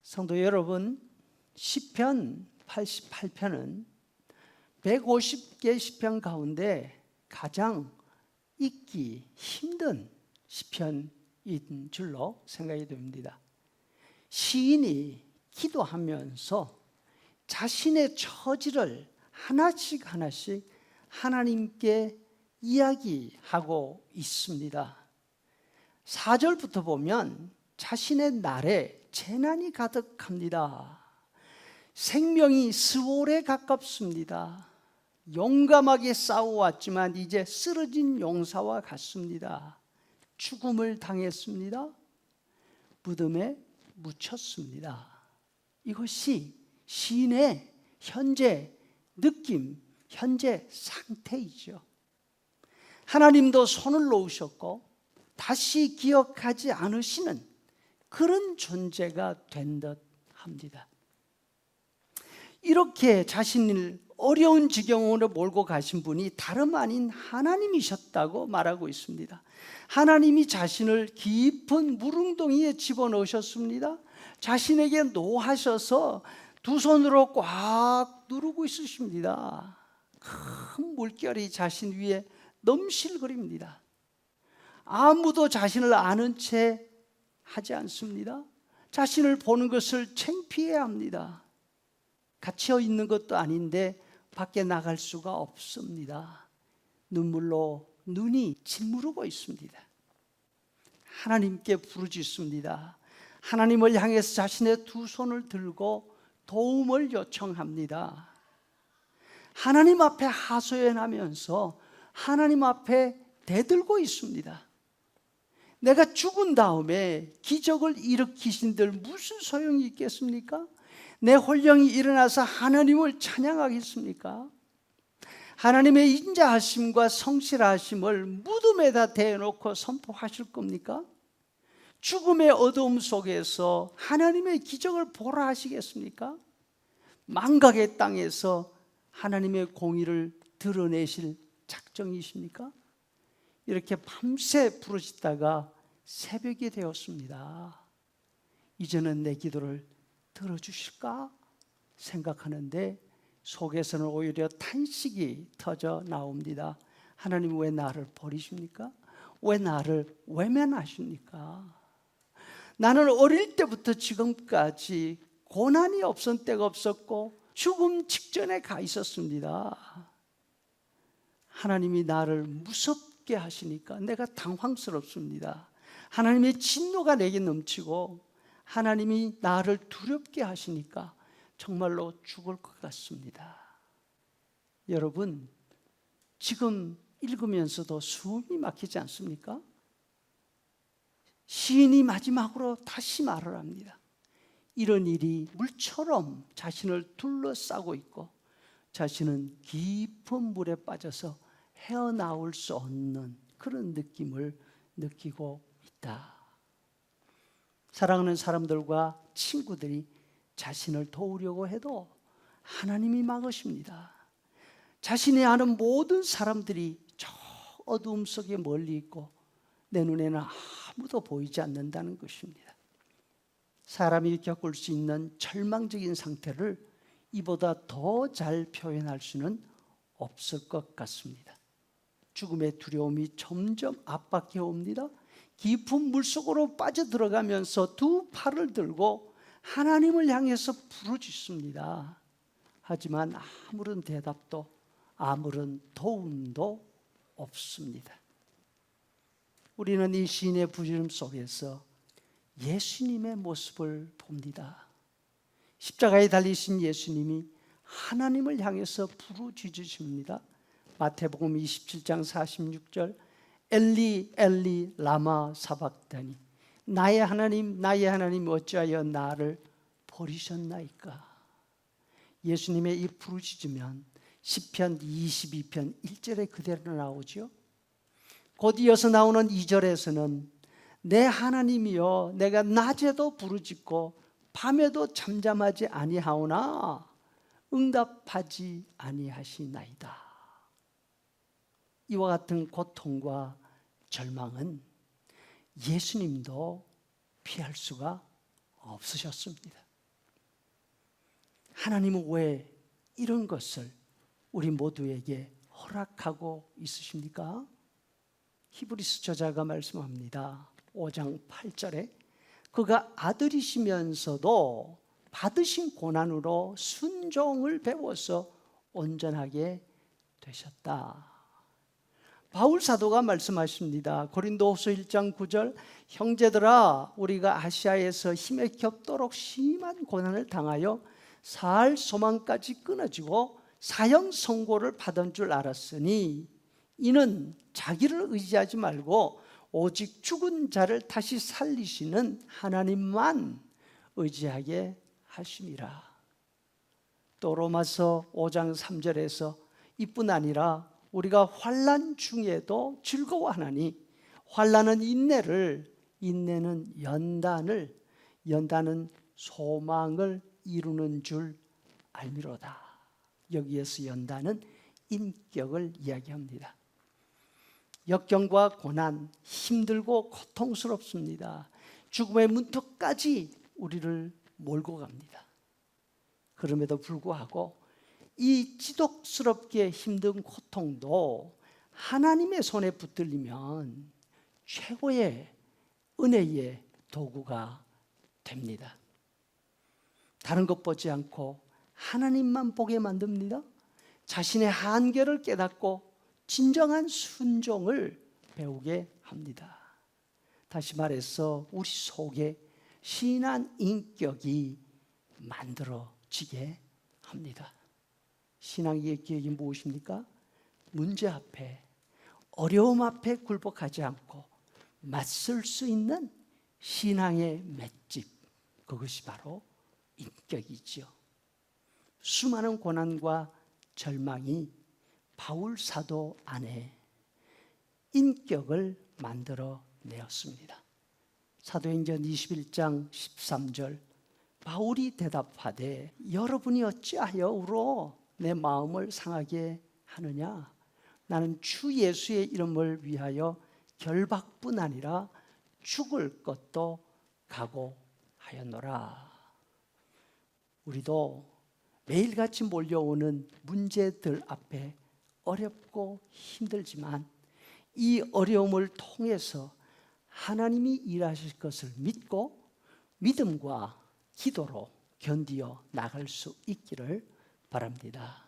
성도 여러분, 시편 88편은 150개 시편 가운데 가장 읽기 힘든 시편인 줄로 생각이 됩니다. 시인이 기도하면서 자신의 처지를 하나씩 하나님께 이야기하고 있습니다. 4절부터 보면 자신의 날에 재난이 가득합니다. 생명이 스월에 가깝습니다. 용감하게 싸워왔지만 이제 쓰러진 용사와 같습니다. 죽음을 당했습니다. 무덤에 묻혔습니다. 이것이 시인의 현재 느낌, 현재 상태이죠. 하나님도 손을 놓으셨고 다시 기억하지 않으시는 그런 존재가 된 듯 합니다. 이렇게 자신을 어려운 지경으로 몰고 가신 분이 다름 아닌 하나님이셨다고 말하고 있습니다. 하나님이 자신을 깊은 물웅덩이에 집어넣으셨습니다. 자신에게 노하셔서 두 손으로 꽉 누르고 있으십니다. 큰 물결이 자신 위에 넘실거립니다. 아무도 자신을 아는 채 하지 않습니다. 자신을 보는 것을 창피해야 합니다. 갇혀 있는 것도 아닌데 밖에 나갈 수가 없습니다. 눈물로 눈이 짓무르고 있습니다. 하나님께 부르짖습니다. 하나님을 향해서 자신의 두 손을 들고 도움을 요청합니다. 하나님 앞에 하소연하면서 하나님 앞에 대들고 있습니다. 내가 죽은 다음에 기적을 일으키신들 무슨 소용이 있겠습니까? 내 혼령이 일어나서 하나님을 찬양하겠습니까? 하나님의 인자하심과 성실하심을 무덤에다 대놓고 선포하실 겁니까? 죽음의 어두움 속에서 하나님의 기적을 보라 하시겠습니까? 망각의 땅에서 하나님의 공의를 드러내실 작정이십니까? 이렇게 밤새 부르짖다가 새벽이 되었습니다. 이제는 내 기도를 들어주실까 생각하는데 속에서는 오히려 탄식이 터져 나옵니다. 하나님 왜 나를 버리십니까? 왜 나를 외면하십니까? 나는 어릴 때부터 지금까지 고난이 없은 때가 없었고 죽음 직전에 가 있었습니다. 하나님이 나를 무섭게 하시니까 내가 당황스럽습니다. 하나님의 진노가 내게 넘치고 하나님이 나를 두렵게 하시니까 정말로 죽을 것 같습니다. 여러분, 지금 읽으면서도 숨이 막히지 않습니까? 시인이 마지막으로 다시 말을 합니다. 이런 일이 물처럼 자신을 둘러싸고 있고 자신은 깊은 물에 빠져서 헤어나올 수 없는 그런 느낌을 느끼고 있다. 사랑하는 사람들과 친구들이 자신을 도우려고 해도 하나님이 막으십니다. 자신이 아는 모든 사람들이 저 어두움 속에 멀리 있고 내 눈에는 아무도 보이지 않는다는 것입니다. 사람이 겪을 수 있는 절망적인 상태를 이보다 더 잘 표현할 수는 없을 것 같습니다. 죽음의 두려움이 점점 압박해 옵니다. 깊은 물속으로 빠져들어가면서 두 팔을 들고 하나님을 향해서 부르짖습니다. 하지만 아무런 대답도 아무런 도움도 없습니다. 우리는 이 시인의 부르짖음 속에서 예수님의 모습을 봅니다. 십자가에 달리신 예수님이 하나님을 향해서 부르짖으십니다. 마태복음 27장 46절 엘리 엘리 라마 사박다니 나의 하나님 어찌하여 나를 버리셨나이까. 예수님의 이 부르짖으면 시편 22편 1절에 그대로 나오죠. 곧 이어서 나오는 2절에서는 내 하나님이여 내가 낮에도 부르짖고 밤에도 잠잠하지 아니하오나 응답하지 아니하시나이다. 이와 같은 고통과 절망은 예수님도 피할 수가 없으셨습니다. 하나님은 왜 이런 것을 우리 모두에게 허락하고 있으십니까? 히브리서 저자가 말씀합니다. 5장 8절에 그가 아들이시면서도 받으신 고난으로 순종을 배워서 온전하게 되셨다. 바울 사도가 말씀하십니다. 고린도후서 1장 9절 형제들아 우리가 아시아에서 힘에 겹도록 심한 고난을 당하여 살 소망까지 끊어지고 사형 선고를 받은 줄 알았으니 이는 자기를 의지하지 말고 오직 죽은 자를 다시 살리시는 하나님만 의지하게 하심이라. 또 로마서 5장 3절에서 이뿐 아니라 우리가 환난 중에도 즐거워하나니 환난은 인내를, 인내는 연단을, 연단은 소망을 이루는 줄 알미로다. 여기에서 연단은 인격을 이야기합니다. 역경과 고난, 힘들고 고통스럽습니다. 죽음의 문턱까지 우리를 몰고 갑니다. 그럼에도 불구하고 이 지독스럽게 힘든 고통도 하나님의 손에 붙들리면 최고의 은혜의 도구가 됩니다. 다른 것 보지 않고 하나님만 보게 만듭니다. 자신의 한계를 깨닫고 진정한 순종을 배우게 합니다. 다시 말해서 우리 속에 신한 인격이 만들어지게 합니다. 신앙의 인격이 무엇입니까? 문제 앞에, 어려움 앞에 굴복하지 않고 맞설 수 있는 신앙의 맷집, 그것이 바로 인격이지요. 수많은 고난과 절망이 바울 사도 안에 인격을 만들어 내었습니다. 사도행전 21장 13절 바울이 대답하되 여러분이 어찌하여 울어 내 마음을 상하게 하느냐? 나는 주 예수의 이름을 위하여 결박뿐 아니라 죽을 것도 각오하였노라. 우리도 매일같이 몰려오는 문제들 앞에 어렵고 힘들지만 이 어려움을 통해서 하나님이 일하실 것을 믿고 믿음과 기도로 견디어 나갈 수 있기를 바랍니다.